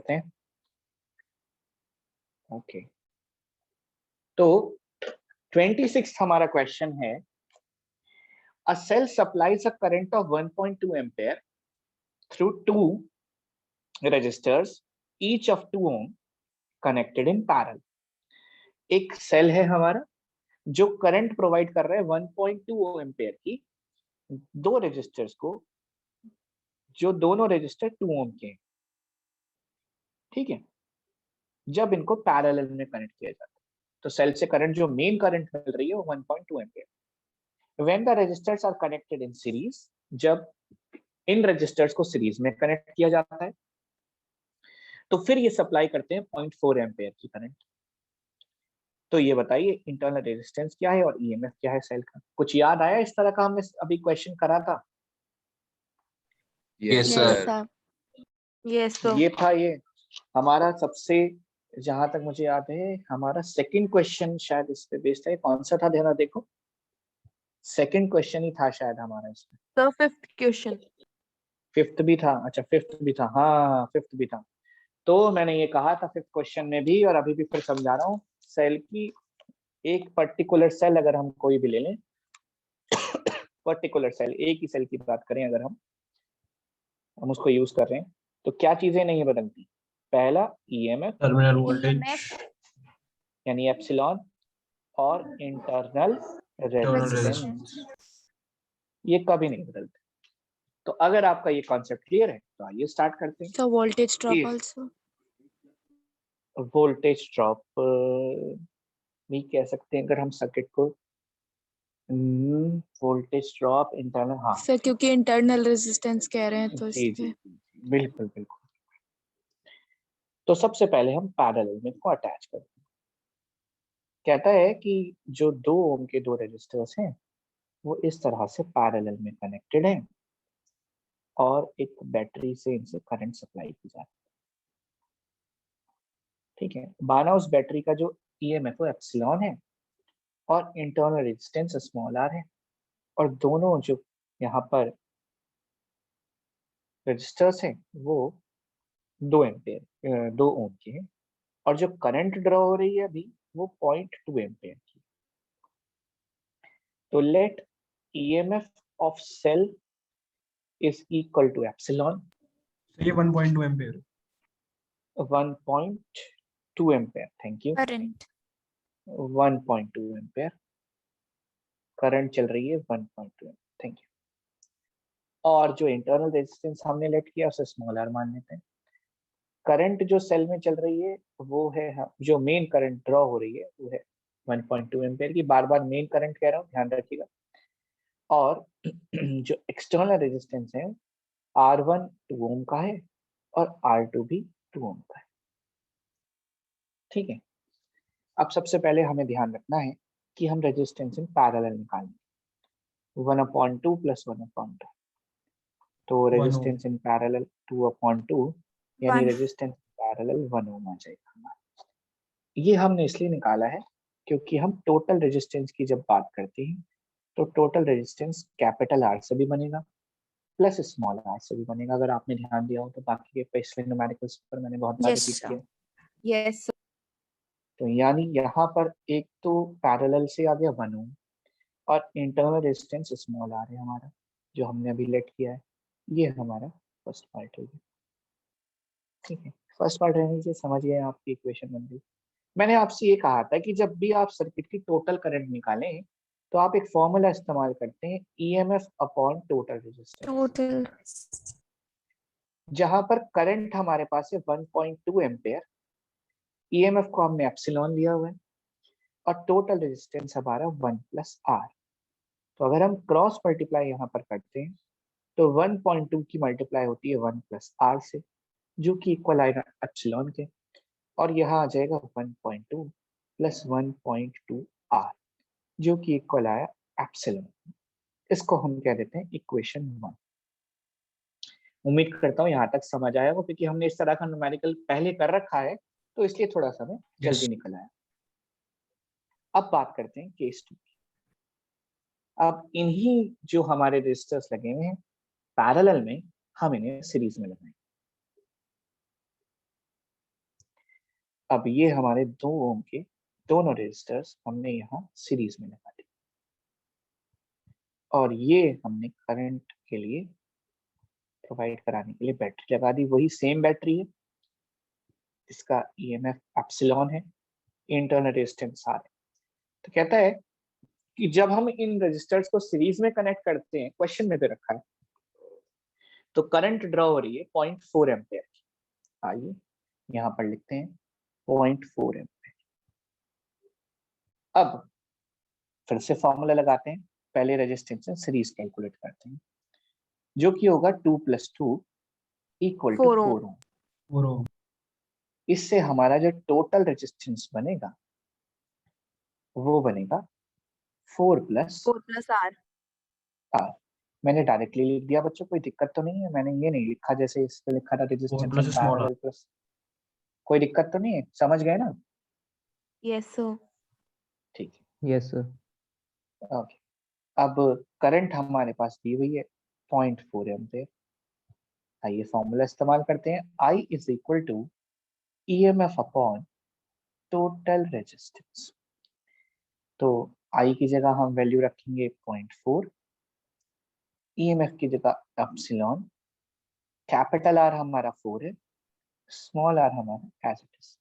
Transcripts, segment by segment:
करते हैं। ओके, तो 26 हमारा क्वेश्चन है, a cell supplies a current of 1.2 ampere through two resistors each of 2 ohm connected in parallel. एक सेल है हमारा जो करंट प्रोवाइड कर रहा है 1.2 एम्पेयर की दो रेजिस्टर्स को, जो दोनों रेजिस्टर 2 ओम के हैं, ठीक है, जब इनको पैरेलल में कनेक्ट किया जाता है तो सेल से करंट, जो मेन करंट मिल रही है वो 1.2 ampere. When the resistors are connected in series, जब इन रेजिस्टर्स को सीरीज में कनेक्ट किया जाता है तो फिर ये सप्लाई करते हैं 0.4 एम्पियर की करंट। तो ये बताइए इंटरनल रेजिस्टेंस क्या है और ईएमएफ क्या है सेल का? कुछ याद आया इस तरह का हमने अभी क्वेश्चन करा था? Yes sir. Yes sir. ये था ये हमारा सबसे, जहां तक मुझे याद है हमारा सेकंड क्वेश्चन शायद इस पे बेस्ड है। कौन सा था देना देखो, सेकंड क्वेश्चन ही था शायद हमारा इसमें। Sir fifth question. फिफ्थ भी था, अच्छा फिफ्थ भी था, हाँ फिफ्थ भी था। तो मैंने ये कहा था फिफ्थ क्वेश्चन में भी, और अभी भी फिर समझा रहा हूँ, सेल की एक पर्टिकुलर सेल अगर हम कोई भी ले लें, पर्टिकुलर सेल, एक ही सेल की बात करें अगर हम उसको यूज कर रहे हैं तो क्या चीजें नहीं बदलती? पहला ईएमएफ, टर्मिनल वोल्टेज यानी एप्सिलॉन, और इंटरनल रेजिस्टेंस, ये कभी नहीं बदलते। तो अगर आपका ये कॉन्सेप्ट क्लियर है तो आइए स्टार्ट करते हैं। Sir voltage drop also. Voltage drop भी कह सकते हैं अगर हम सर्किट को, वोल्टेज ड्रॉप इंटरनल, हाँ सर क्योंकि इंटरनल रेजिस्टेंस कह रहे हैं तो जी जी इसलिए। बिल्कुल बिल्कुल। तो सबसे पहले हम पैरेलल में को अटैच करते हैं। कहता है कि जो 2 ओम के दो रेजिस्टर्स हैं वो इस तरह से पैरेलल में कनेक्टेड हैं और एक बैटरी से इनसे करंट सप्लाई की जाती है, ठीक है। माना उस बैटरी का जो ईएमएफ एप्सिलॉन है और इंटरनल रेजिस्टेंस स्मॉल आर है, और दोनों जो यहाँ पर रजिस्टर्स हैं वो 2 एम्पेयर 2 ओम के हैं, और जो करंट ड्रॉ हो रही है अभी वो 0.2 एम्पेयर की। तो let EMF of cell is equal to epsilon, ये 1.2 ampere 1.2 ampere, thank you, current 1.2 ampere current चल रही है 1.2, थैंक यू। और जो इंटरनल रेजिस्टेंस हमने लेट किया उसे स्मॉल आर मान लेते हैं। करंट जो सेल में चल रही है वो है, जो मेन करंट ड्रॉ हो रही है वो है 1.2 एम्पेयर की, बार बार मेन करंट कह रहा हूँ ध्यान रखिएगा। और जो एक्सटर्नल रेजिस्टेंस है R1 2 ओम का है और R2 भी 2 ओम का है, ठीक है। अब सबसे पहले हमें ध्यान रखना है कि हम रेजिस्टेंस इन पैरेलल निकालेंगे, 1/2 प्लस 1/2, तो रेजिस्टेंस इन पैरेलल 2/2, यानी One. रेजिस्टेंस पैरेलल 1 ओम आ जाएगा हमारा। ये हमने इसलिए निकाला है क्योंकि हम टोटल रेजिस्टेंस की जब बात करते हैं तो टोटल रेजिस्टेंस कैपिटल आर से भी बनेगा प्लस स्मॉल आर से भी बनेगा। अगर आपने ध्यान दिया हो तो बाकी के पिछले न्यूमेरिकल्स पर मैंने बहुत बार Yes रिपीट sir. किया। Yes sir. तो यानी यहाँ पर एक तो पैरेलल से आ गया 1 ओम और इंटरनल रेजिस्टेंस स्मॉल आर है हमारा, जो हमने अभी लेट किया है। ये हमारा फर्स्ट पार्ट हो गया, ठीक है। फर्स्ट पार्ट रहने से समझ गए, आपकी इक्वेशन बन गई। मैंने आपसे ये कहा था कि जब भी आप सर्किट की टोटल करंट निकालें तो आप एक फॉर्मूला इस्तेमाल करते हैं EMF upon total resistance, Total. जहां पर करंट हमारे पास है 1.2 एम्पेयर, ईएमएफ को हमने एप्सिलॉन लिया हुआ है और टोटल रेजिस्टेंस हमारा 1 प्लस आर। तो अगर हम क्रॉस मल्टीप्लाई यहाँ पर करते हैं तो 1.2 की मल्टीप्लाई होती है 1 प्लस आर से, जो कि इक्वल आएगा एप्सिलॉन के, और यहाँ आ जाएगा 1.2 प्लस 1.2 आर, जो कि इक्वल आया एप्सिलॉन। इसको हम कह देते हैं इक्वेशन 1। उम्मीद करता हूँ यहाँ तक समझ आया हो, क्योंकि हमने इस तरह का न्यूमेरिकल पहले कर रखा है तो इसलिए थोड़ा सा हमें जल्दी निकल आया। अब बात करते हैं केस 2। अब इन्हीं जो हमारे रेजिस्टर्स लगे हुए हैं पैरेलल में, हम इन्हें सीरीज में लगाएंगे। अब ये हमारे 2 ओम के दोनों रेजिस्टर्स हमने यहाँ सीरीज में लगा दिए और ये हमने करंट के लिए प्रोवाइड कराने के लिए बैटरी लगा दी। वही सेम बैटरी है, इसका ईएमएफ एप्सिलॉन है, इंटरनल रेजिस्टेंस आर है। तो कहता है कि जब हम इन रजिस्टर्स को सीरीज में कनेक्ट करते हैं, क्वेश्चन में तो रखा है, तो करंट ड्रॉ हो रही है 0.4 एम्पेयर की। आइए यहाँ पर लिखते हैं 0.4 एम्पेयर। अब फिर से फॉर्मूला लगाते हैं, पहले रेजिस्टेंस सीरीज कैलकुलेट करते हैं, जो कि होगा 2 + 2 = 4 4 ओम। और वो इससे हमारा जो टोटल रेजिस्टेंस बनेगा वो बनेगा 4 + 4 + R। R। मैंने डायरेक्टली लिख दिया बच्चों, कोई दिक्कत तो नहीं है? मैंने ये नहीं लिखा जैसे इस पे लिखा था रेजिस्टेंस 4 + स्मॉल पैरेलल प्लस, कोई दिक्कत तो नहीं है? समझ गए ना? Yes sir। ठीक यस सर। है, ओके। अब करंट हमारे पास दी हुई है 0.4 एम्पेयर। आइए फॉर्मूला इस्तेमाल करते हैं, I = EMF upon total resistance. तो I की जगह हम वैल्यू रखेंगे 0.4, EMF की जगह एप्सिलॉन, कैपिटल R हमारा 4 है, स्मॉल r हमारा एज इट इज।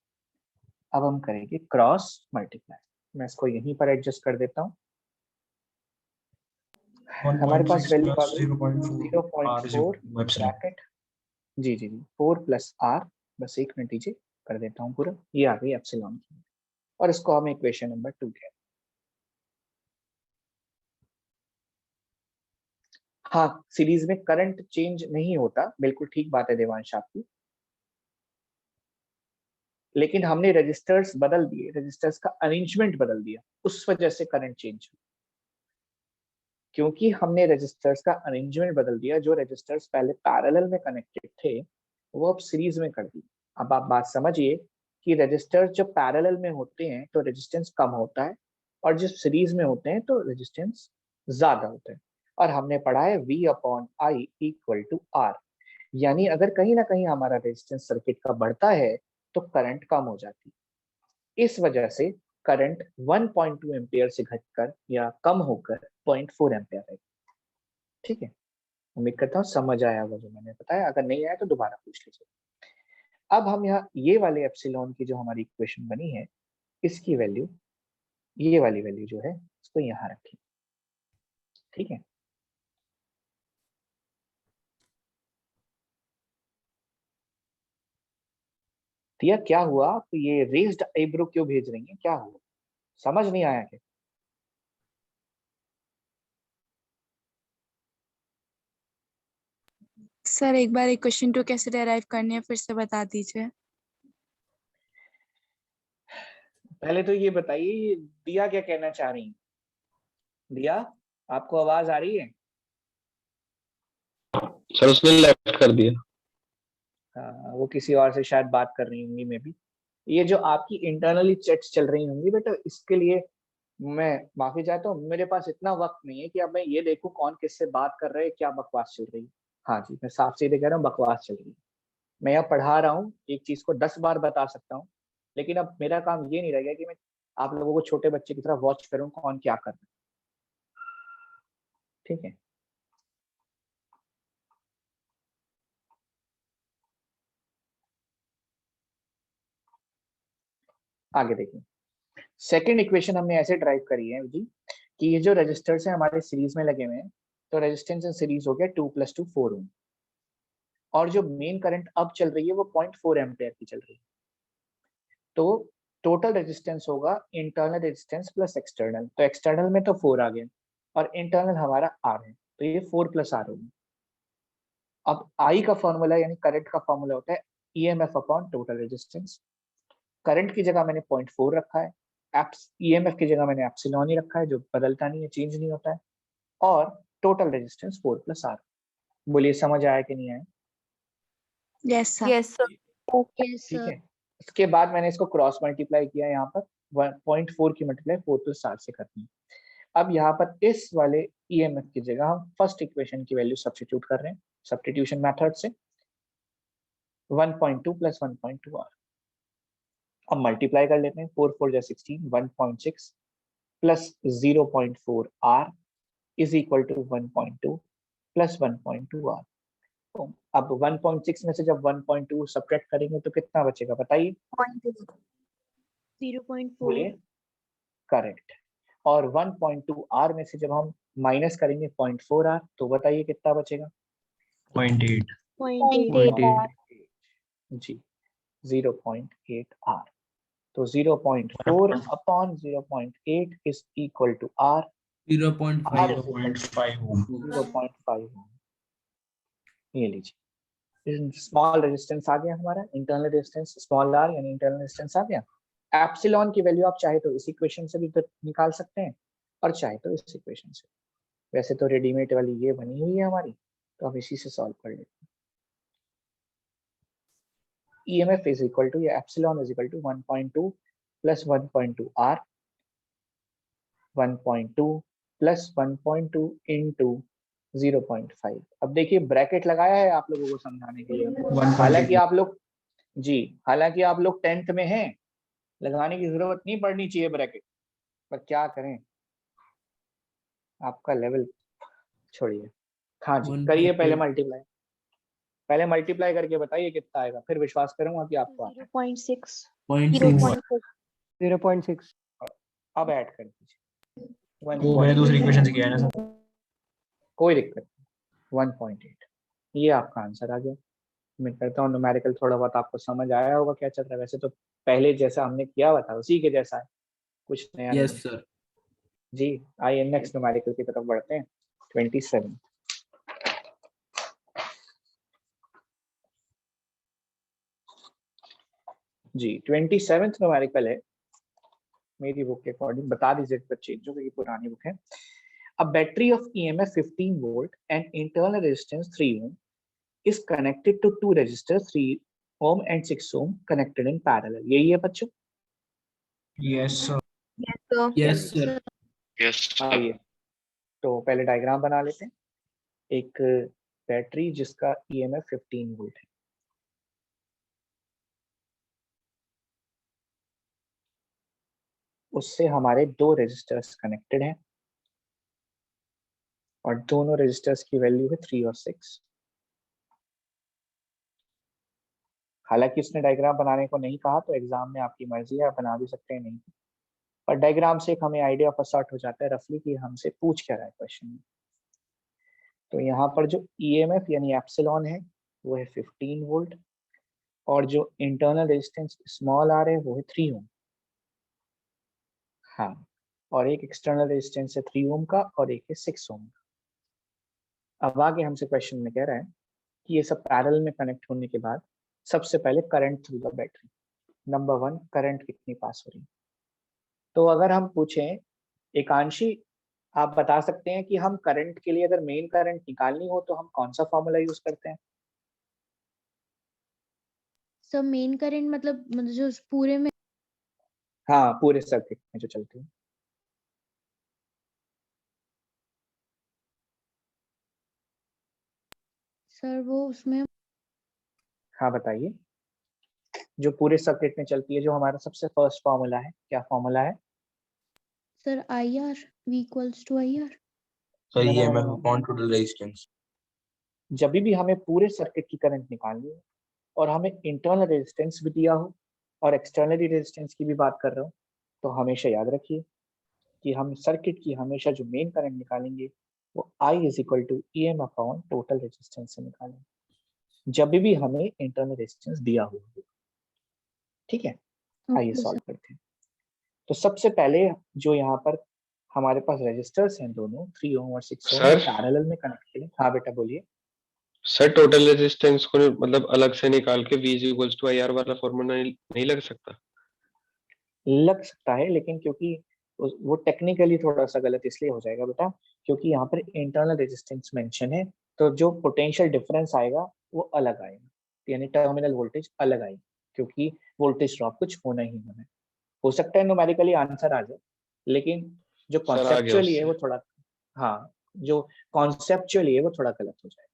अब हम करेंगे क्रॉस मल्टीप्लाई। मैं इसको यहीं पर एडजस्ट कर देता हूँ। हमारे पास 1.6 वैल्यू आ + गई 0.4 R is 0.4 equal to epsilon। Bracket, जी जी जी, 4 + R, बस एक मिनट दीजिए कर देता हूँ पूरा, ये आ गई एप्सिलॉन की, और इसको हम इक्वेशन नंबर 2 कहते हैं। हाँ, सीरीज में करंट चेंज नहीं होता, बिल्कुल ठीक बात है देवांश आपकी, लेकिन हमने रजिस्टर्स बदल दिए, रजिस्टर्स का अरेंजमेंट बदल दिया, उस वजह से करंट चेंज हुआ। क्योंकि हमने रजिस्टर्स का अरेंजमेंट बदल दिया, जो रजिस्टर्स पहले पैरेलल में कनेक्टेड थे वो अब सीरीज में कर दिए। अब आप बात समझिए कि रजिस्टर्स जब पैरेलल में होते हैं तो रेजिस्टेंस कम होता है, और जब सीरीज में होते हैं तो रेजिस्टेंस ज्यादा होता है। और हमने पढ़ा है V/I = R, यानी अगर कहीं ना कहीं हमारा रेजिस्टेंस सर्किट का बढ़ता है तो करंट कम हो जाती है। इस वजह से करंट 1.2 एम्पियर से घटकर या कम होकर 0.4 एम्पियर है। ठीक है, उम्मीद करता हूँ समझ आया होगा जो मैंने बताया, अगर नहीं आया तो दोबारा पूछ लीजिए। अब हम यहाँ ये वाले एप्सिलॉन की जो हमारी इक्वेशन बनी है, इसकी वैल्यू, ये वाली वैल्यू जो है इसको यहाँ रखें। ठीक है, दिया क्या हुआ? तो ये रेज्ड आईब्रो क्यों भेज रही है, क्या हुआ? समझ नहीं आया क्या? सर एक बार इक्वेशन 2 कैसे डेराइव करनी है फिर से बता दीजिए। पहले तो ये बताइए दिया क्या कहना चाह रही है? दिया, आपको आवाज आ रही है? सर उसने लेफ्ट कर दिया। वो किसी और से शायद बात कर रही होंगी मे बी। ये जो आपकी इंटरनली चैट्स चल रही होंगी बेटा, इसके लिए मैं माफी चाहता हूँ, मेरे पास इतना वक्त नहीं है कि अब मैं ये देखूं कौन किससे बात कर रहा है, क्या बकवास चल रही है। हाँ जी, मैं साफ सीधे कह रहा हूँ, बकवास चल रही है। मैं यहाँ पढ़ा रहा हूँ, एक चीज को 10 बार बता सकता हूँ, लेकिन अब मेरा काम ये नहीं रहेगा कि मैं आप लोगों को छोटे बच्चे की तरह वॉच करूँ कौन क्या कर रहा है। ठीक है, आगे देखिए। सेकेंड इक्वेशन हमने ऐसे ड्राइव करी है जी, कि ये जो रजिस्टर्स हैं हमारे सीरीज में लगे हुए हैं, तो रेजिस्टेंस इन सीरीज हो गया 2 + 2 4 ओम, और जो मेन करंट अब चल रही है वो 0.4 एम्पियर की चल रही है। तो टोटल रेजिस्टेंस होगा इंटरनल रेजिस्टेंस प्लस एक्सटर्नल, तो एक्सटर्नल में तो 4 आ गया और इंटरनल हमारा R है, तो ये 4 + R होगा। अब I का फॉर्मूला यानी करंट का फॉर्मूला होता है EMF upon total resistance. Current की जगह मैंने 0.4 रखा है, EMF की जगह मैंने एप्सिलॉन ही रखा है, जो बदलता नहीं है, चेंज नहीं होता है, और टोटल रेजिस्टेंस 4 + R। बोलिए समझ आया कि नहीं आया? Yes sir. Yes sir. Yes ठीक सर। है, उसके बाद मैंने इसको क्रॉस मल्टीप्लाई किया, यहाँ पर 0.4 की मल्टीप्लाई 4 + R से करनी है। अब यहाँ पर इस वाले EMF की जगह हम फर्स्ट इक्वेशन की वैल्यू सब्स्टिट्यूट कर रहे हैं सब्स्टिट्यूशन मेथड से, 1.2 + 1.2 R। अब मल्टीप्लाई कर लेते हैं, 4 4 जा 16, 1.6 plus 0.4 r is equal to 1.2 plus 1.2 r। तो अब 1.6 में से जब 1.2 सब्ट्रैक्ट करेंगे तो कितना बचेगा बताइए? 0.4 बोलिए। करेक्ट। और 1.2 r में से जब हम माइनस करेंगे 0.4 r तो बताइए कितना बचेगा? 0.8 0.8 जी 0.8 r। तो 0.4 upon 0.8 is equal to r। R is equal to 0.5 ohm 0.5 ohm। ये लीजिए, स्मॉल रेजिस्टेंस आ गया हमारा, इंटरनल रेजिस्टेंस स्मॉल r यानी इंटरनल रेजिस्टेंस आ गया। एप्सिलॉन की वैल्यू आप चाहे तो इस इक्वेशन से भी तो निकाल सकते हैं और चाहे तो इस इक्वेशन से। वैसे तो रेडीमेड वाली ये बनी हुई है हमारी, तो हम इसी से सॉल्व कर लेते हैं। EMF इज इक्वल टू, या epsilon is equal to 1.2 plus 1.2 r, 1.2 plus 1.2 into 0.5। अब देखिए ब्रैकेट लगाया है आप लोगों को समझाने के लिए। 1.8 हालांकि आप लोग जी, हालांकि आप लोग 10th में हैं, लगाने की जरूरत नहीं पड़नी चाहिए ब्रैकेट, पर क्या करें, आपका लेवल छोड़िए। हाँ जी, करिए पहले मल्टीप्लाई, पहले मल्टीप्लाई करके बताइए कितना आएगा, फिर विश्वास करूंगा कि आपको आता है। 0.6 0.6 अब ऐड कर दीजिए वो मैंने दूसरी इक्वेशन से किया है ना सर। कोई दिक्कत नहीं, 1.8 ये आपका आंसर आ गया। मैं करता हूँ न्यूमेरिकल, थोड़ा बहुत आपको समझ आया होगा क्या चल रहा है। वैसे तो पहले जैसा हमने किया हुआ था उसी के जैसा है, कुछ नया नहीं। Yes sir. जी आइए नेक्स्ट न्यूमेरिकल की तरफ बढ़ते हैं। 27 जी 27th न्यूमेरिकल है मेरी बुक के अकॉर्डिंग, बता दीजिए पर चेंज हो गई, पुरानी बुक है। A battery of EMF 15 volt and internal resistance 3 ohm is connected to two resistors 3 ohm and 6 ohm connected in parallel। यही है बच्चों? Yes sir. Yes sir. Yes आइए तो पहले डायग्राम बना लेते हैं। एक बैटरी जिसका EMF 15 वोल्ट है, उससे हमारे दो रेजिस्टर्स कनेक्टेड हैं और दोनों रेजिस्टर्स की वैल्यू है 3 और 6। हालांकि उसने डायग्राम बनाने को नहीं कहा, तो एग्जाम में आपकी मर्जी है, आप बना भी सकते हैं नहीं, पर डायग्राम से एक हमें आइडिया ऑफ सॉर्ट हो जाता है रफली कि हमसे पूछ क्या रहा है क्वेश्चन में। तो यहाँ पर जो EMF यानी एप्सिलॉन है वो है 15 वोल्ट और जो इंटरनल रेजिस्टेंस स्मॉल आर है वो है 3 ओम। हाँ, और एक एक्सटर्नल रेजिस्टेंस है 3 ओम का और एक है 6 ओम का। अब आगे हमसे क्वेश्चन में कह रहा है कि ये सब पैरेलल में कनेक्ट होने के बाद सबसे पहले current through the battery, number 1 current कितनी पास हो रही है। तो अगर हम पूछें एकांशी, आप बता सकते हैं कि हम करंट के लिए अगर मेन करंट निकालनी हो तो हम कौन सा फॉर्मूला यूज करते हैं? सर मेन करंट मतलब जो पूरे में हाँ, पूरे सर्किट में जो चलती है। सर वो उसमें हाँ बताइए, जो पूरे सर्किट में चलती है, जो हमारा सबसे फर्स्ट फॉर्मूला है, क्या फॉर्मूला है? Sir IR V equals to IR। Sir No, no, no, EMF no, no। Upon total resistance. जब भी हमें पूरे सर्किट की करंट निकालनी हो और हमें इंटरनल रेजिस्टेंस भी दिया हो और एक्सटर्नल रेजिस्टेंस की भी बात कर रहा हूँ, तो हमेशा याद रखिए कि हम सर्किट की हमेशा जो मेन करंट निकालेंगे वो I is equal to EM upon total resistance से निकालेंगे, जब भी हमें इंटरनल रेजिस्टेंस दिया हुआ। ठीक है, आइए ओके सॉल्व सर। करते हैं। तो सबसे पहले जो यहाँ पर हमारे पास रेजिस्टर्स हैं दोनों 3 ओम और 6 ओम, ये सर पैरेलल में कनेक्टेड है। हाँ बेटा बोलिए। सर टोटल रेजिस्टेंस को मतलब अलग से निकाल के V is equals to IR वाला फॉर्मूला नहीं लग सकता? लग सकता है, लेकिन क्योंकि वो टेक्निकली थोड़ा सा गलत इसलिए हो जाएगा बेटा क्योंकि यहाँ पर इंटरनल रेजिस्टेंस मेंशन है, तो जो पोटेंशियल डिफरेंस आएगा वो अलग आएगा, यानी टर्मिनल वोल्टेज अलग आएगी, क्योंकि वोल्टेज ड्रॉप कुछ होना ही होना है। हो सकता है न्यूमेरिकली आंसर आ जाए, लेकिन जो सर आ गया कॉन्सेप्चुअली है उससे। वो थोड़ा, हाँ जो कॉन्सेप्चुअली है वो थोड़ा गलत हो जाएगा।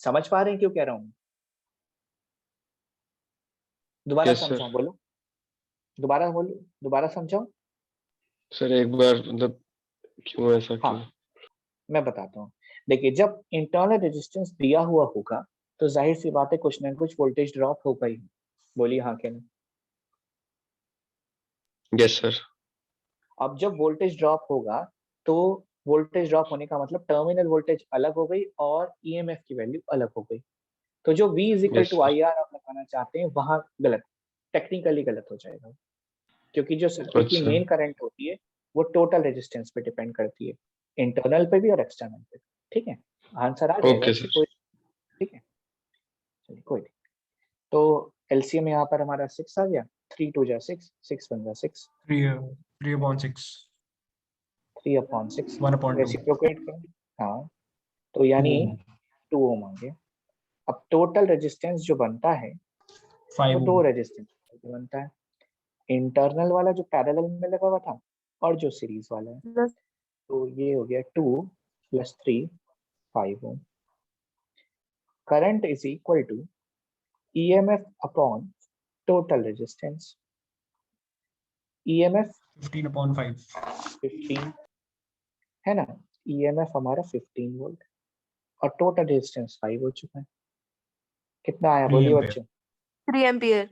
समझ पा रहे हैं क्यों कह रहा हूँ? दोबारा यस सर। समझाऊं, बोलो। दोबारा बोलो, दोबारा समझाओ। सर एक बार मतलब क्यों ऐसा क्यों? हाँ मैं बताता हूँ। देखिए जब इंटरनल रेजिस्टेंस दिया हुआ होगा तो जाहिर सी बात है कुछ ना कुछ वोल्टेज ड्रॉप होगा ही। बोलिए हाँ क्या नहीं। Yes sir. अब जब वोल्टेज ड्रॉप होगा तो वोल्टेज ड्रॉप होने का मतलब टर्मिनल वोल्टेज अलग हो गई और ईएमएफ की वैल्यू अलग हो गई। तो जो V is equal yes to sir. I R आप लगाना चाहते हैं वहां गलत, टेक्निकली गलत हो जाएगा। क्योंकि जो सर्किट की अच्छा मेन करंट होती है वो टोटल रेजिस्टेंस पे डिपेंड करती है, इंटरनल पे भी और एक्सटर्नल पे। ठीक है, आंसर आ जाएगा ओके इससे सर। कोई। ठीक है चलिए कोई नहीं। तो एलसीएम यहाँ पर हमारा 6 आ गया, 3 2 जा 6, 6 1 जा 6, 3/6 3/6 1/2 रेसिप्रोकेट करें। हाँ तो यानी 2 ओम आ गया। अब टोटल रेजिस्टेंस जो बनता है 5 वो दो रेजिस्टेंस बनता है, इंटरनल वाला जो पैरेलल में लगा हुआ था और जो सीरीज वाला है। तो ये हो गया 2 + 3 5 ohm. Current is equal to EMF upon total resistance. EMF 15/5 15 है ना, ईएमएफ हमारा 15 वोल्ट और टोटल रेजिस्टेंस 5 हो चुका है। कितना आया 3 बोलिए एम्पियर बच्चों। 3 एम्पियर।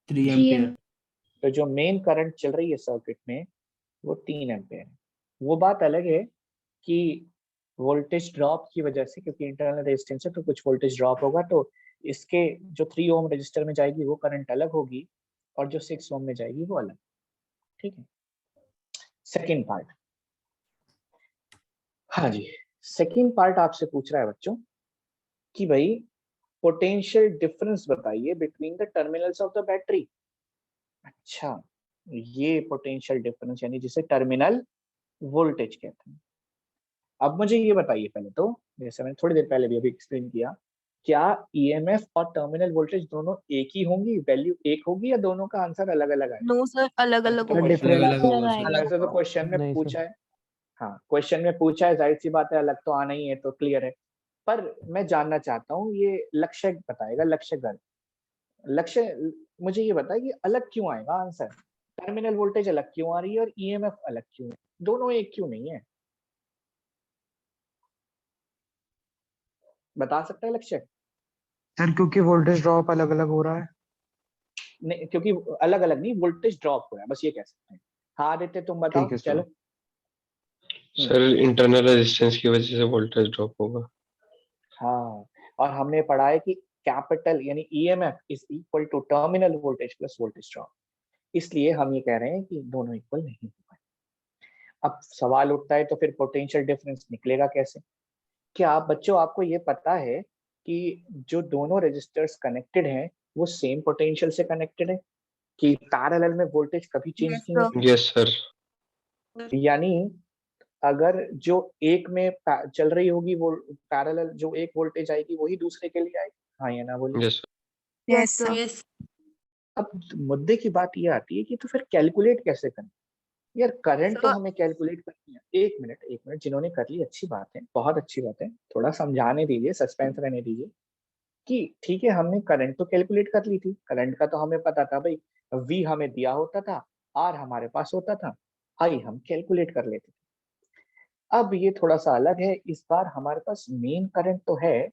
3 3 एम्पियर तो जो मेन करंट चल रही है सर्किट में वो 3 एम्पियर है। वो बात अलग है कि वोल्टेज ड्रॉप की वजह से, क्योंकि इंटरनल रेजिस्टेंस है तो कुछ वोल्टेज ड्रॉप होगा, तो इसके जो 3 ओम रजिस्टर में जाएगी वो करंट अलग होगी और जो 6 ओम में जाएगी वो अलग। ठीक है, सेकेंड पार्ट। हाँ जी, सेकेंड पार्ट आपसे पूछ रहा है बच्चों कि भाई पोटेंशियल डिफरेंस बताइए between the terminals of the battery. अच्छा, ये पोटेंशियल डिफरेंस यानी जिसे टर्मिनल वोल्टेज कहते हैं। अब मुझे ये बताइए पहले तो, जैसे मैंने थोड़ी देर पहले भी अभी एक्सप्लेन किया, क्या ईएमएफ और टर्मिनल वोल्टेज दोनों एक ही होंगी, वैल्यू एक होगी, या दोनों का आंसर अलग अलग आएगा? नो सर, अलग अलग तो होगा। क्वेश्चन अलग अलग होगा आएगा। सर। ऐसे तो क्वेश्चन में नहीं सर। पूछा है। हाँ क्वेश्चन में पूछा है, जाहिर सी बात है अलग तो आना ही है, तो क्लियर है। पर मैं जानना चाहता हूँ, ये लक्ष्य बताएगा, लक्ष्य गण लक्ष्य मुझे ये बताए कि अलग क्यों आएगा आंसर, टर्मिनल वोल्टेज अलग क्यों आ रही है और ईएमएफ अलग क्यों है, दोनों एक क्यों नहीं है? बता सकता है लक्ष्य? सर क्योंकि वोल्टेज ड्रॉप अलग अलग हो रहा है। नहीं, क्योंकि अलग अलग नहीं, वोल्टेज ड्रॉप हो रहा है, बस ये कह सकते हैं। हाँ आदित्य तुम ठीक बताओ है सर। चलो। सर इंटरनल रेजिस्टेंस की वजह से वोल्टेज ड्रॉप होगा। हाँ, और हमने पढ़ा है कि कैपिटल यानी EMF is equal to terminal voltage plus voltage drop, इसलिए हम ये कह रहे हैं कि दोनों इक्वल नहीं हो पाए। अब सवाल उठता है तो फिर पोटेंशियल डिफरेंस निकलेगा कैसे? क्या बच्चों आपको ये पता है कि जो दोनों रेजिस्टर्स कनेक्टेड हैं वो सेम पोटेंशियल से कनेक्टेड है, कि पैरेलल में वोल्टेज कभी चेंज यस नहीं सर। होती? Yes sir. यानी अगर जो एक में चल रही होगी वो पैरेलल, जो एक वोल्टेज आएगी वही दूसरे के लिए आएगी। हाँ या ना बोलिए। Yes yes sir. अब मुद्दे की बात ये आती है कि तो फिर कैलकुलेट कैसे करें? यार करंट तो सर हमें कैलकुलेट करनी है। एक मिनट, जिन्होंने कर ली अच्छी बात है, बहुत अच्छी बात है, थोड़ा समझाने दीजिए, सस्पेंस रहने दीजिए कि ठीक है हमने करंट तो कैलकुलेट कर ली थी, करंट का तो हमें पता था भाई, वी हमें दिया होता था, आर हमारे पास होता था, आई हम कैलकुलेट कर लेते थे। अब ये थोड़ा सा अलग है, इस बार हमारे पास मेन करंट तो है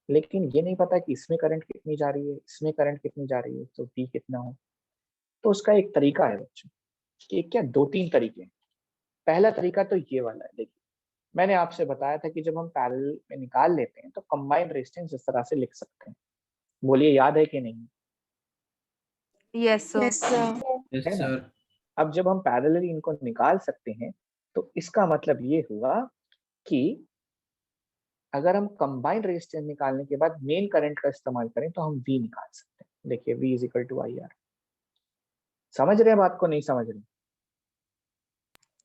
लेकिन ये नहीं पता कि इसमें करंट कितनी जा रही है, इसमें करंट कितनी जा रही है, तो वी कितना हो। तो उसका एक तरीका है बच्चों, कि क्या दो तीन तरीके हैं। पहला तरीका तो ये वाला है, देखिए मैंने आपसे बताया था कि जब हम पैरेलल में निकाल लेते हैं तो कंबाइंड रेजिस्टेंस इस तरह से लिख सकते हैं। बोलिए याद है कि नहीं? Yes sir. Yes sir. Yes है ना? सर। अब जब हम पैरेलली इनको निकाल सकते हैं तो इसका मतलब ये हुआ कि अगर हम कंबाइंड रेजिस्टेंस निकालने के बाद मेन करंट का इस्तेमाल करें तो हम V निकाल सकते हैं। देखिए V is equal to I R. समझ रहे हैं बात को, नहीं समझ रहे?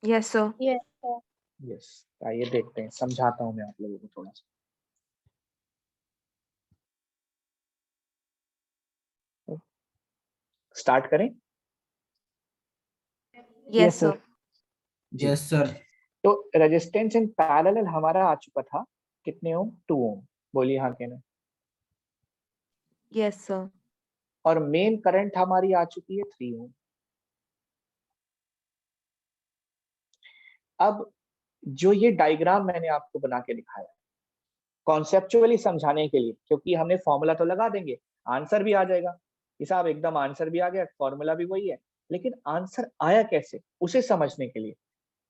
Yes sir. Yes sir. Yes, आइए देखते हैं, समझाता हूं मैं आप लोगों को थोड़ा सा। स्टार्ट करें? Yes sir. जी, यस सर। तो रेजिस्टेंस इन पैरेलल हमारा आ चुका था कितने ओम? 2 ओम। बोलिए हाँ कहना। Yes sir. और मेन करंट हमारी आ चुकी है 3 ओम। अब जो ये डायग्राम मैंने आपको बना के दिखाया कॉन्सेप्चुअली समझाने के लिए, क्योंकि हमने फॉर्मूला तो लगा देंगे, आंसर भी आ जाएगा कि साहब एकदम आंसर भी आ गया, फॉर्मूला भी वही है, लेकिन आंसर आया कैसे उसे समझने के लिए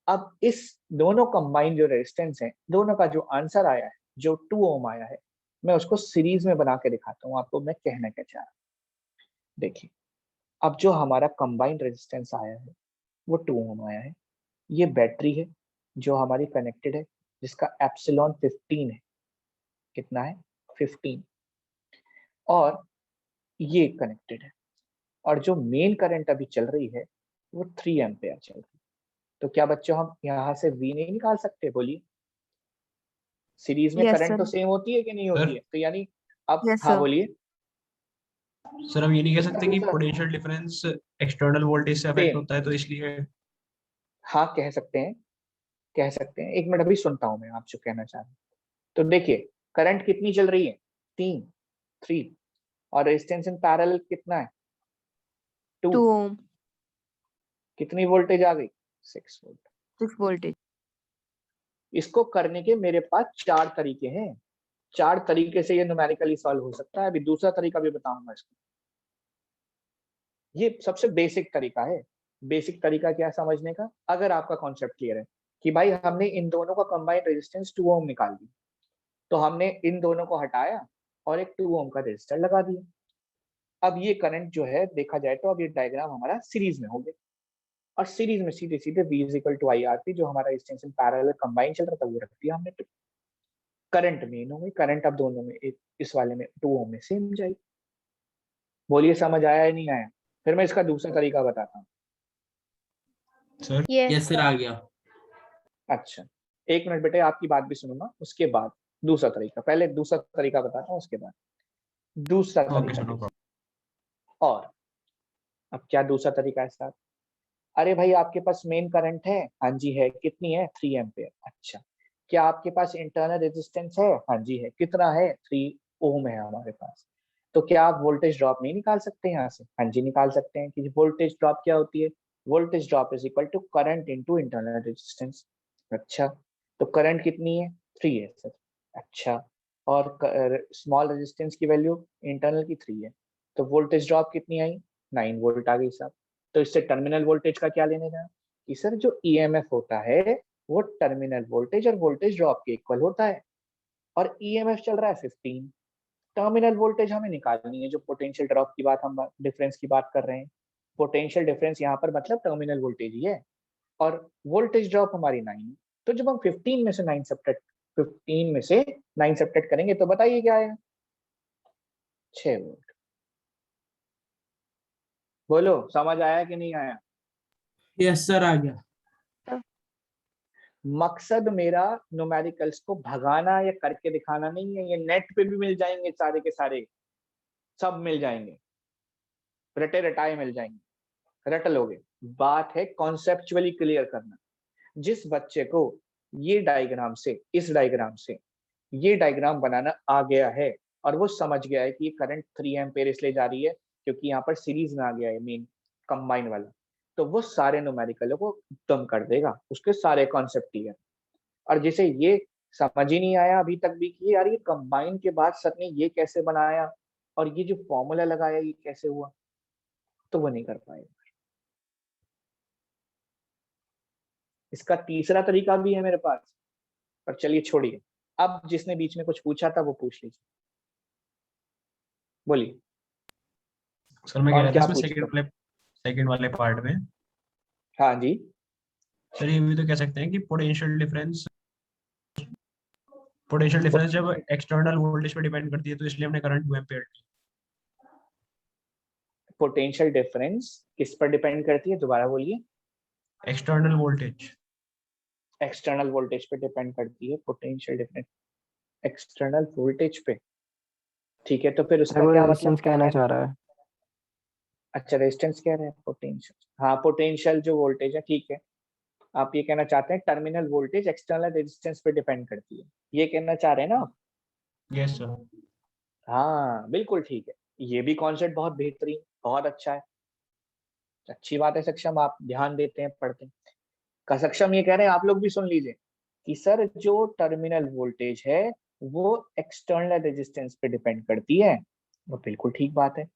अब इस दोनों कंबाइंड जो रेजिस्टेंस है, दोनों का जो आंसर आया है, जो 2 ओम आया है, मैं उसको सीरीज में बना के दिखाता हूँ आपको मैं कहना क्या चाह रहा हूँ। देखिए, अब जो हमारा कंबाइंड रेजिस्टेंस आया है वो 2 ओम आया है। ये बैटरी है जो हमारी कनेक्टेड है, जिसका एप्सिलॉन 15 है। कितना है? 15। और ये कनेक्टेड है, और जो मेन करंट अभी चल रही है वो 3 एम्पेयर चल रही है। तो क्या बच्चों हम यहाँ से V नहीं निकाल सकते? बोलिए, सीरीज में Yes, करंट तो sir. सेम होती है कि नहीं होती है? तो यानी अब Yes, हाँ sir. बोलिए। सर हम ये नहीं कह इसका सकते कि दूसरा पोटेंशियल डिफरेंस एक्सटर्नल वोल्टेज से अफेक्ट सेम, होता है, तो इसलिए हाँ कह सकते हैं, कह सकते हैं। एक मिनट अभी सुनता हूँ मैं आप जो कहना चाह रहे हैं। तो देखिए, करंट कितनी चल रही है? 3, और रेजिस्टेंस इन पैरेलल कितना है? 2। 2 ohm, कितनी वोल्टेज आ गई? 6 वोल्ट। 6 voltage. इसको करने के मेरे पास 4 तरीके हैं। 4 तरीके से ये न्यूमेरिकली सॉल्व हो सकता है। अभी दूसरा तरीका भी बताऊंगा इसको। ये सबसे बेसिक तरीका है। बेसिक तरीका क्या है समझने का? अगर आपका कॉन्सेप्ट क्लियर है कि भाई हमने इन दोनों का कंबाइंड रेजिस्टेंस 2 ओम निकाल दी, तो हमने इन दोनों को हटाया और एक 2 ओम का रेजिस्टर लगा दिया। अब ये करंट जो है देखा जाए तो अब ये डायग्राम हमारा सीरीज में हो गया, और सीरीज में सीधे सीधे V is equal to IR जो हमारा रेजिस्टेंस इन पैरेलल कंबाइन चल रहा था वो रख दिया हमने। करंट मेन हो गई, करंट अब दोनों में एक इस वाले में 2 ओम में सेम जाएगी। बोलिए समझ आया या नहीं आया? फिर मैं इसका दूसरा तरीका बताता हूँ। Sir Yes. सर आ गया। अच्छा, एक मिनट बेटे, आपकी बात भी सुनूंगा उसके बाद दूसरा तरीका। पहले दूसरा तरीका बताता हूँ उसके बाद दूसरा ओके तरीका सर, नो देखिए। प्रॉब्लम। और अब क्या दूसरा तरीका है साहब? अरे भाई आपके पास मेन करंट है? हाँ जी है। कितनी है? 3 एम्पेयर। अच्छा, क्या आपके पास इंटरनल रेजिस्टेंस है? हाँ जी है। कितना है? 3 ओम है हमारे पास। तो क्या आप वोल्टेज ड्रॉप नहीं निकाल सकते यहाँ से? हाँ जी निकाल सकते हैं। कि वोल्टेज ड्रॉप क्या होती है? Voltage drop is equal to current into internal resistance. अच्छा, तो करंट कितनी है? 3 है सर। अच्छा, और स्मॉल रेजिस्टेंस की वैल्यू इंटरनल की 3 है, तो वोल्टेज ड्रॉप कितनी आई? 9 वोल्ट आ गई साहब। तो इससे टर्मिनल वोल्टेज का क्या लेने देना कि सर जो ईएमएफ होता है वो टर्मिनल वोल्टेज और वोल्टेज ड्रॉप के इक्वल होता है, और ईएमएफ चल रहा है 15। टर्मिनल वोल्टेज हमें निकालनी है, जो पोटेंशियल ड्रॉप की बात हम डिफरेंस की बात कर रहे हैं। पोटेंशियल डिफरेंस यहाँ पर मतलब टर्मिनल वोल्टेज ही है, और वोल्टेज ड्रॉप हमारी 9 है। तो जब हम 15 में से 9 सब्ट्रैक्ट करेंगे तो बताइए क्या आएगा? 6 वोल्ट। बोलो समझ आया कि नहीं आया? यस सर आ गया। मकसद मेरा न्यूमेरिकल्स को भगाना या करके दिखाना नहीं है। ये नेट पे भी मिल जाएंगे सारे के सारे, सब मिल जाएंगे, रटे रटाए मिल जाएंगे, रट लोगे। बात है कॉन्सेप्चुअली क्लियर करना। जिस बच्चे को ये डायग्राम से, इस डायग्राम से ये डायग्राम बनाना आ गया है, और वो समझ गया है कि ये करंट 3 एम्पेयर इसलिए जा रही है क्योंकि यहाँ पर सीरीज में आ गया है मेन कंबाइन वाला, तो वो सारे न्यूमेरिकलों को दम कर देगा, उसके सारे कॉन्सेप्ट क्लियर। और जिसे ये समझ ही नहीं आया अभी तक भी कि यार ये कंबाइन के बाद सर ने ये कैसे बनाया और ये जो फॉर्मूला लगाया ये कैसे हुआ, तो वो नहीं कर पाएगा। इसका तीसरा तरीका भी है मेरे पास, पर चलिए छोड़िए। अब जिसने बीच में कुछ पूछा था वो पूछ लीजिए, बोलिए। सर मैं कह और रहा था क्या इसमें पूछते? सेकंड वाले पार्ट में हाँ जी, सर ये भी तो कह सकते हैं कि पोटेंशियल डिफरेंस जब एक्सटर्नल वोल्टेज पे डिपेंड करती है, तो इसलिए हमने करंट 2 एम्पीयर पोटेंशियल डिफरेंस किस पर डिपेंड करती है? दोबारा बोलिए। External voltage. एक्सटर्नल वोल्टेज पे डिपेंड करती है पोटेंशियल डिफरेंस, एक्सटर्नल वोल्टेज पे। ठीक है, तो फिर सर उसका वो क्या रेजिस्टेंस मतलब? कहना चाह रहा है। अच्छा रेजिस्टेंस कह रहे हैं, पोटेंशियल। हाँ पोटेंशियल जो वोल्टेज है, ठीक है। आप ये कहना चाहते हैं टर्मिनल वोल्टेज एक्सटर्नल रेजिस्टेंस पे डिपेंड करती है, ये कहना चाह रहे हैं ना आप? Yes sir. हाँ बिल्कुल ठीक है। ये भी कॉन्सेप्ट बहुत बेहतरीन, बहुत अच्छा है, अच्छी बात है सक्षम, आप ध्यान देते हैं, पढ़ते हैं। का सक्षम ये कह रहे हैं, आप लोग भी सुन लीजिए कि सर जो टर्मिनल वोल्टेज है वो एक्सटर्नल रेजिस्टेंस पे डिपेंड करती है। वो बिल्कुल ठीक बात है।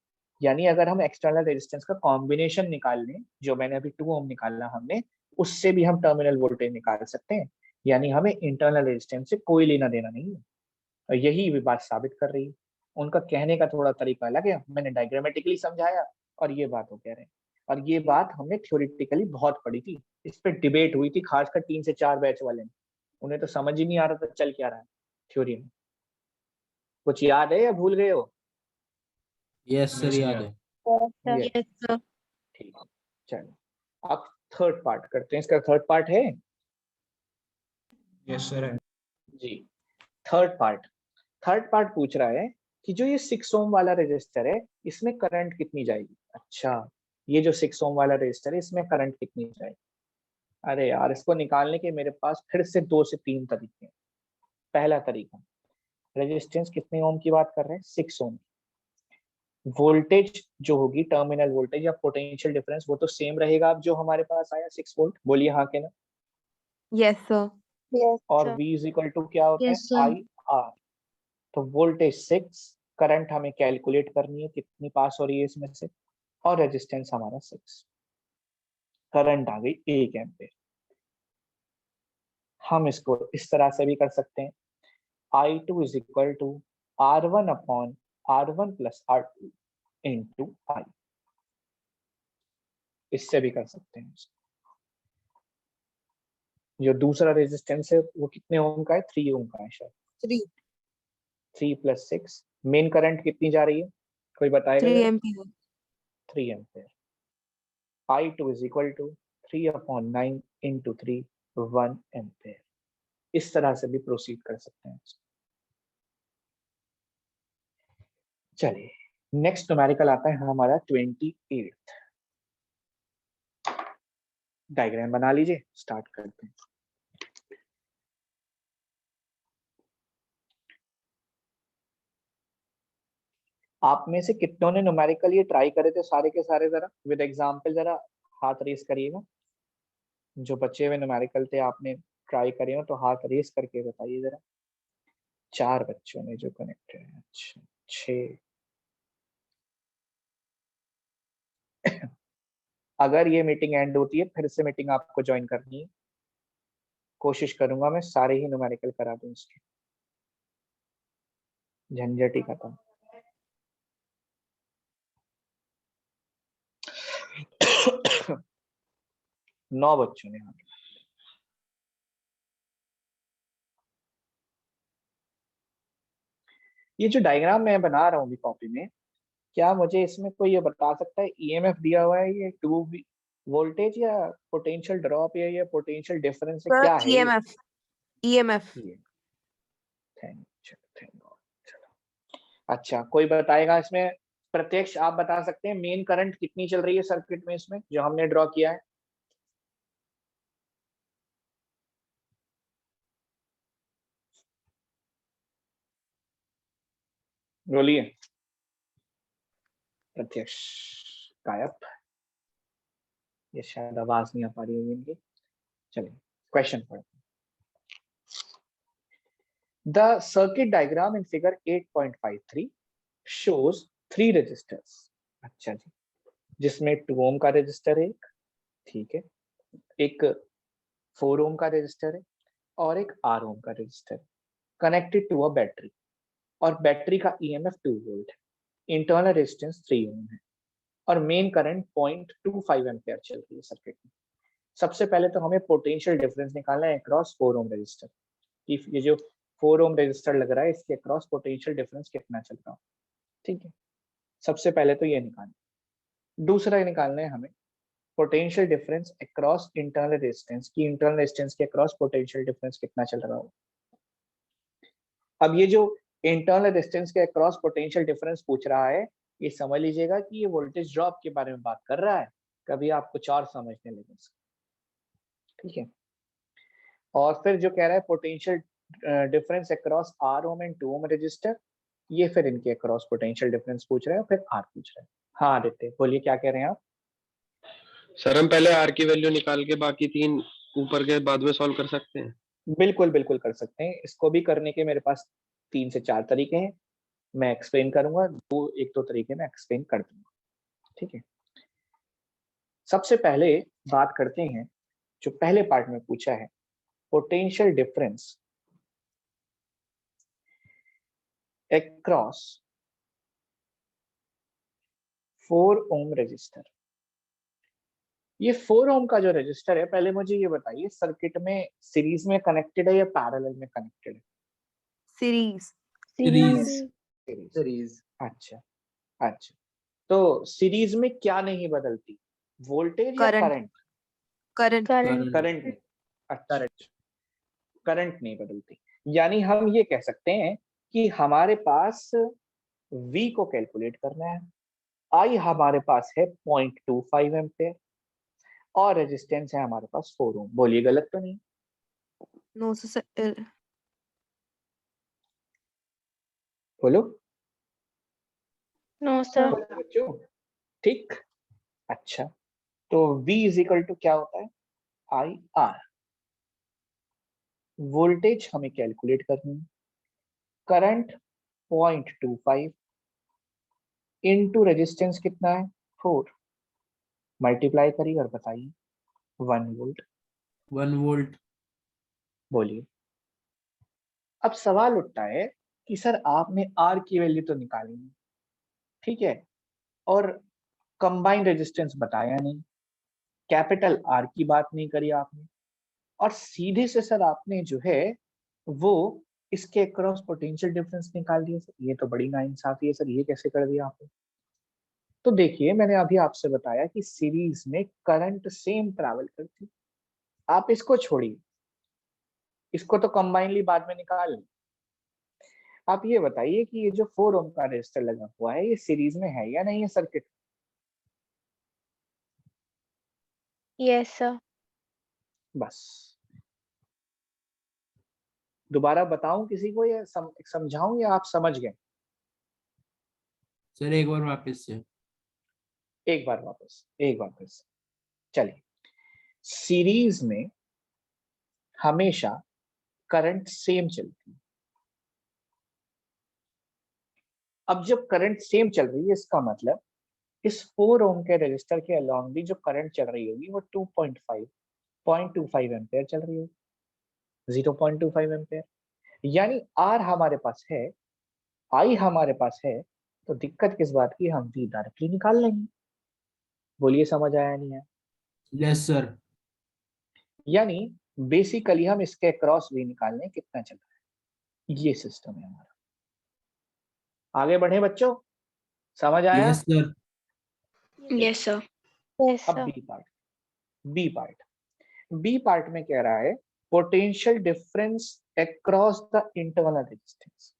यानी अगर हम एक्सटर्नल रेजिस्टेंस का कॉम्बिनेशन निकाल लें, जो मैंने अभी 2 ओम निकाला हमने, उससे भी हम टर्मिनल वोल्टेज निकाल सकते हैं। यानी हमें इंटरनल रेजिस्टेंस से कोई लेना देना नहीं है। और यही भी बात साबित कर रही है। उनका कहने का थोड़ा तरीका अलग है, मैंने डायग्रामेटिकली समझाया और ये बात वो कह रहे हैं। और ये बात हमने थ्योरेटिकली बहुत पढ़ी थी, इस पर डिबेट हुई थी, खासकर 3 से 4 बैच वाले में। उन्हें तो समझ ही नहीं आ रहा था चल क्या रहा है थ्योरी में। कुछ याद है या भूल गए हो? यस सर, Yes, याद yeah. है। ये यस सर। ठीक है, चलो अब थर्ड पार्ट करते हैं। इसका थर्ड पार्ट है Yes, sir. है। जी। थर्ड पार्ट पूछ रहा है कि जो ये 6 ओम वाला रजिस्टर है इसमें करंट कितनी जाएगी। अच्छा, ये जो 6 ओम वाला रजिस्टर है इसमें करंट कितनी जाएगी। अरे यार, इसको निकालने के मेरे पास फिर से 2 से 3 तरीके हैं। पहला तरीका, रेजिस्टेंस कितने ओम की बात कर रहे हैं, 6 ओम। वोल्टेज जो होगी टर्मिनल वोल्टेज या पोटेंशियल डिफरेंस वो तो सेम रहेगा अब जो हमारे पास आया 6 वोल्ट, बोलिए हाँ के ना। Yes sir. यस और sir. V is equal to क्या होता है, Yes, sir. I R. तो वोल्टेज 6, करंट हमें कैलकुलेट करनी है कितनी पास हो रही है इसमें से, और रेजिस्टेंस हमारा 6, करंट आ गई 1 एम्पेयर। हम इसको इस तरह से भी कर सकते हैं, I2 is equal to R1 upon R1 plus R2 into I। इससे भी कर सकते हैं। जो दूसरा रेजिस्टेंस है वो कितने ओम का है, 3 ओम का है शायद। 3 प्लस 6, मेन करंट कितनी जा रही है, कोई बताएगा 3 जरा? Ampere. 3 ampere. I2 is equal to 3 upon 9 into 3, 1 ampere. इस तरह से भी प्रोसीड कर सकते हैं। चलिए, नेक्स्ट न्यूमेरिकल आता है हमारा 28। डायग्राम बना लीजिए, स्टार्ट करते हैं। आप में से कितनों ने न्यूमेरिकल ये ट्राई करे थे सारे के सारे, जरा विद एग्जांपल जरा हाथ रेस करिएगा। जो बच्चे हुए न्यूमेरिकल थे आपने ट्राई करे हो तो हाथ रेस करके बताइए जरा। 4 बच्चों ने जो कनेक्टेड है, अच्छा 6। अगर ये मीटिंग एंड होती है फिर से मीटिंग आपको ज्वाइन करनी है। कोशिश करूंगा मैं सारे ही न्यूमेरिकल करा दूं इसके, झंझट ही खत्म। नौ बच्चों ने यहाँ पे। ये जो डायग्राम मैं बना रहा हूँ अभी कॉपी में, क्या मुझे इसमें कोई ये बता सकता है ईएमएफ दिया हुआ है ये 2 वोल्टेज या पोटेंशियल ड्रॉप या ये पोटेंशियल डिफरेंस है, क्या है ये? ईएमएफ। ईएमएफ। Thank God. अच्छा, कोई बताएगा इसमें, प्रत्यक्ष आप बता सकते हैं मेन करंट कितनी चल रही है सर्किट में इसमें जो हमने ड्रॉ किया है? बोलिए। प्रत्यक्ष गायब, ये शायद आवाज नहीं आ पा रही है इनकी। चलिए क्वेश्चन पढ़ते हैं। The circuit diagram in figure 8.53 shows 3 resistors। अच्छा जी, जिसमें 2 ओम का रजिस्टर है एक, ठीक है, एक 4 ओम का रजिस्टर है और एक 8 ओम का रजिस्टर है, कनेक्टेड टू अ बैटरी। और बैटरी का ईएमएफ 2 वोल्ट है, इंटरनल रेजिस्टेंस 3 ओम है और मेन करंट 0.25 एम्पियर चल रही है सर्किट में। सबसे पहले तो हमें पोटेंशियल डिफरेंस निकालना है अक्रॉस 4 ओम रजिस्टर। ये जो 4 ओम रजिस्टर लग रहा है इसके अक्रॉस पोटेंशियल डिफरेंस कितना चल रहा है, ठीक है। सबसे पहले तो ये निकालना। दूसरा निकालना है हमें potential difference across internal resistance की, इंटरनल रेजिस्टेंस के अक्रॉस पोटेंशियल डिफरेंस कितना चल रहा हो। अब ये जो इंटरनल रेजिस्टेंस के अक्रॉस पोटेंशियल डिफरेंस पूछ रहा है, ये समझ लीजिएगा कि ये वोल्टेज ड्रॉप के बारे में बात कर रहा है, कभी आप कुछ और समझने लगे, ठीक है। और फिर जो कह रहा है potential difference across R ohm and 2 ohm resistor, ये फिर इनके अक्रॉस पोटेंशियल डिफरेंस पूछ रहे हैं, फिर आर पूछ रहे हैं। हाँ आदित्य बोलिए, क्या कह रहे हैं आप? सर हम पहले आर की वैल्यू निकाल के बाकी 3 ऊपर के बाद में सॉल्व कर सकते हैं। बिल्कुल बिल्कुल कर सकते हैं। इसको भी करने के मेरे पास 3 से 4 तरीके हैं, मैं एक्सप्लेन करूंगा। एक दो तरीके में एक्सप्लेन कर दूंगा, ठीक है। सबसे पहले बात करते हैं जो पहले पार्ट में पूछा है, पोटेंशियल डिफरेंस across 4 ओम रजिस्टर। ये 4 ओम का जो रजिस्टर है, पहले मुझे ये बताइए सर्किट में सीरीज में कनेक्टेड है या पैरेलल में कनेक्टेड है? सीरीज। Series. सीरीज। अच्छा अच्छा, तो सीरीज में क्या नहीं बदलती, वोल्टेज या करंट। करंट? करंट। करंट नहीं। अच्छा, करंट नहीं बदलती। यानी हम ये कह सकते हैं कि हमारे पास V को कैलकुलेट करना है, I हमारे पास है 0.25 एम्पेयर और रेजिस्टेंस है हमारे पास 4 ओम। बोलिए गलत तो नहीं? No sir. बोलो नो सर। बोलो बच्चों, ठीक। अच्छा, तो V इज इक्वल टू क्या होता है, आई आर। वोल्टेज हमें कैलकुलेट करनी है, करंट 0.25 इनटू रेजिस्टेंस कितना है 4, मल्टीप्लाई करिए और बताइए 1 वोल्ट। 1 volt. बोलिए। अब सवाल उठता है कि सर आपने आर की वैल्यू तो निकाली नहीं, ठीक है, और कंबाइंड रेजिस्टेंस बताया नहीं, कैपिटल आर की बात नहीं करी आपने, और सीधे से सर आपने जो है वो इसके अक्रॉस पोटेंशियल डिफरेंस निकाल दिया। सर ये तो बड़ी नाइंसाफी है सर, ये कैसे कर दिया आपने? तो देखिए, मैंने अभी आपसे बताया कि सीरीज में करंट सेम ट्रैवल करती, आप इसको छोड़िए, इसको तो कंबाइनली बाद में निकाल लें। आप ये बताइए कि ये जो 4 ओम का रेजिस्टर लगा हुआ है, ये सीरीज में है या नहीं है सर्किट? Yes sir. बस दोबारा बताऊं किसी को या समझाऊं, या आप समझ गए? सर एक बार वापस से. एक बार वापस। चलिए, सीरीज में हमेशा करंट सेम चलती है। अब जब करंट सेम चल रही है, इसका मतलब इस 4 ओम के रेजिस्टर के अलोंग भी जो करंट चल रही होगी वो 0.25 एम्पेयर चल रही होगी, 0.25 एम्पेयर। यानी आर हमारे पास है, आई हमारे पास है, तो दिक्कत किस बात की, हम वी डायरेक्टली निकाल लेंगे। बोलिए समझ आया नहीं है? Yes sir. यानी बेसिकली हम इसके क्रॉस वी निकालने कितना चल रहा है, ये सिस्टम है हमारा। आगे बढ़े बच्चों, समझ आया? Yes sir. Yes sir. Yes अब सर। बी पार्ट में कह रहा है potential difference across the internal resistance.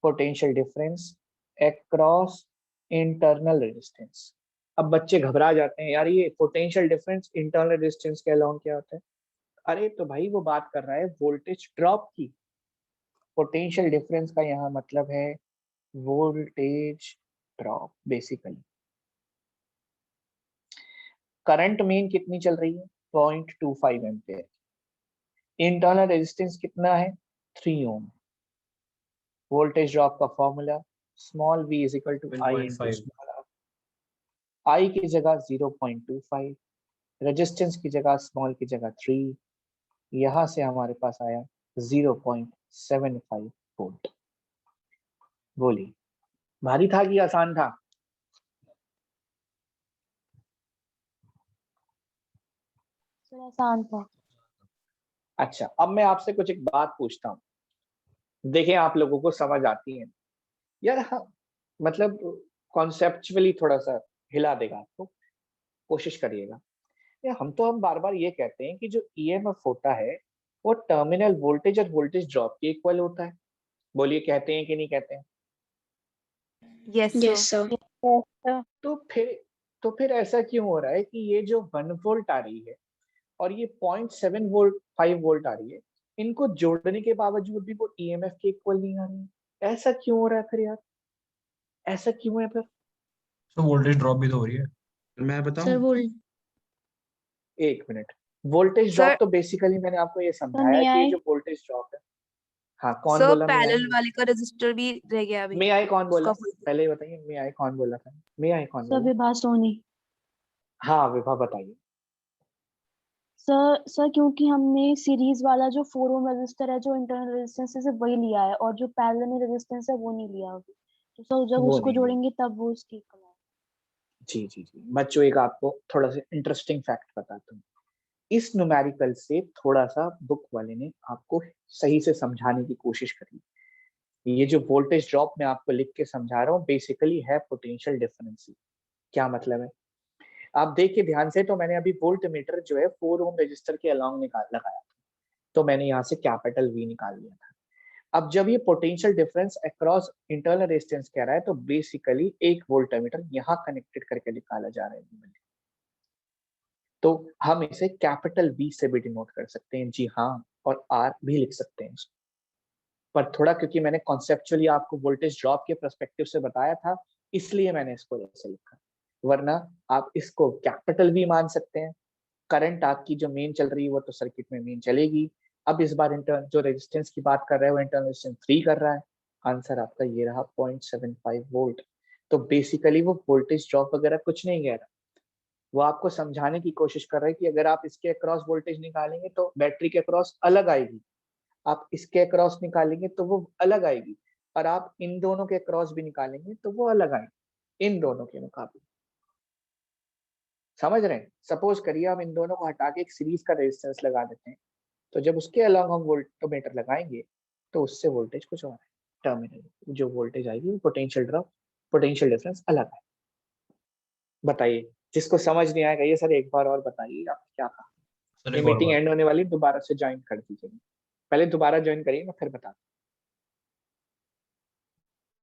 Potential difference across internal resistance. अब बच्चे घबरा जाते हैं, यार ये पोटेंशियल डिफरेंस इंटरनल रेजिस्टेंस के अलोंग क्या होता है? अरे तो भाई वो बात कर रहा है वोल्टेज ड्रॉप की। पोटेंशियल डिफरेंस का यहाँ मतलब है voltage drop. Basically current main कितनी चल रही है, 0.25 एम्पेयर। इंटरनल रेजिस्टेंस कितना है, 3 ओम। वोल्टेज ड्रॉप का formula small v is equal to I into small r. I की जगह 0.25, रेजिस्टेंस की जगह स्मॉल की जगह 3, यहां से हमारे पास आया 0.75 वोल्ट। बोलिए भारी था कि आसान था? सर आसान था। अच्छा, अब मैं आपसे कुछ एक बात पूछता हूँ, देखें आप लोगों को समझ आती है यार? हाँ, मतलब कॉन्सेप्चुअली थोड़ा सा हिला देगा आपको, कोशिश करिएगा। हम बार बार ये कहते हैं कि जो ईएमएफ होता है वो टर्मिनल वोल्टेज और वोल्टेज ड्रॉप के इक्वल होता है। बोलिए कहते हैं कि नहीं कहते हैं? Yes sir. Yes sir. तो फिर ऐसा क्यों हो रहा है कि ये जो 1 वोल्ट आ रही है और ये 0.7 वोल्ट 5 वोल्ट आ रही है, इनको जोड़ने के बावजूद भी वो ईएमएफ के इक्वल नहीं आ रही है? ऐसा क्यों हो रहा है फिर यार, ऐसा क्यों है फिर? तो वोल्टेज ड्रॉप भी तो हो रही है। मैं सर बताऊं? वोल्ट एक मिनट, वोल्टेज Sir- ड्रॉप तो बेसिकली मैंने आपको ये समझाया may कि ये I? जो वोल्टेज ड्रॉप है, हाँ कौन सर बोला? पैरेलल वाले का रजिस्टर भी रह गया अभी। मे आई कौन बोला? उसका voltage- पहले ये बताइए, मे आई कौन बोला था? मे आई कौन सर बोला? विभा सोनी। हाँ विभा बताइए। सर क्योंकि हमने सीरीज वाला जो 4 ओम रेजिस्टर है जो इंटरनल रेजिस्टेंस है सिर्फ वही लिया है और जो पैरेलल में रेजिस्टेंस है वो नहीं लिया अभी, तो सर जब वो उसको नहीं लिया। जोड़ेंगे तब वो उसकी कमाल। जी जी जी बच्चों, एक आपको थोड़ा सा इंटरेस्टिंग फैक्ट बताता हूँ। इस न्यूमेरिकल से थोड़ा सा बुक वाले ने आपको सही से समझाने की कोशिश करी। ये जो वोल्टेज ड्रॉप मैं आपको लिख के समझा रहा हूँ बेसिकली है पोटेंशियल डिफरेंस। क्या मतलब है? आप देखिए ध्यान से, तो मैंने अभी वोल्ट मीटर जो है 4 ओम रजिस्टर के अलोंग लगाया था, तो मैंने यहाँ से कैपिटल वी निकाल लिया था। अब जब ये potential difference across internal resistance कह रहा है, तो बेसिकली एक वोल्टमीटर यहाँ कनेक्टेड करके निकाला जा रहा है, तो हम इसे कैपिटल वी से भी डिनोट कर सकते हैं, जी हाँ, और आर भी लिख सकते हैं। पर थोड़ा क्योंकि मैंने कॉन्सेप्चुअली आपको वोल्टेज ड्रॉप के पर्सपेक्टिव से बताया था, इसलिए मैंने इसको ऐसे लिखा, वरना आप इसको कैपिटल वी मान सकते हैं। करंट आपकी जो मेन चल रही है वो तो सर्किट में मेन चलेगी। अब इस बार इंटरनल जो रेजिस्टेंस की बात कर रहे हो, इंटरनल रेजिस्टेंस 3 कर रहा है। आंसर आपका ये रहा 0.75 वोल्ट। तो बेसिकली वो वोल्टेज ड्रॉप वगैरह कुछ नहीं कह रहा, वो आपको समझाने की कोशिश कर रहा है कि अगर आप इसके अक्रॉस वोल्टेज निकालेंगे तो बैटरी के अक्रॉस अलग आएगी, आप इसके अक्रॉस निकालेंगे तो वो अलग आएगी, और आप इन दोनों के अक्रॉस भी निकालेंगे तो वो अलग आएगी इन दोनों के मुकाबले। समझ रहे हैं? सपोज करिए हम इन दोनों को हटा के एक सीरीज का रेजिस्टेंस लगा देते हैं, तो जब उसके अलॉन्ग हम वोल्टमीटर लगाएंगे तो उससे वोल्टेज कुछ और है, टर्मिनल जो वोल्टेज आएगी वो पोटेंशियल ड्रॉप, पोटेंशियल डिफरेंस अलग है। बताइए, जिसको समझ नहीं आएगा ये सर एक बार और बताइए आप क्या कहा। सर ये एक और मीटिंग बात। एंड होने वाली, दोबारा से ज्वाइन कर दीजिए। पहले दोबारा ज्वाइन करिए, मैं फिर बता दूं।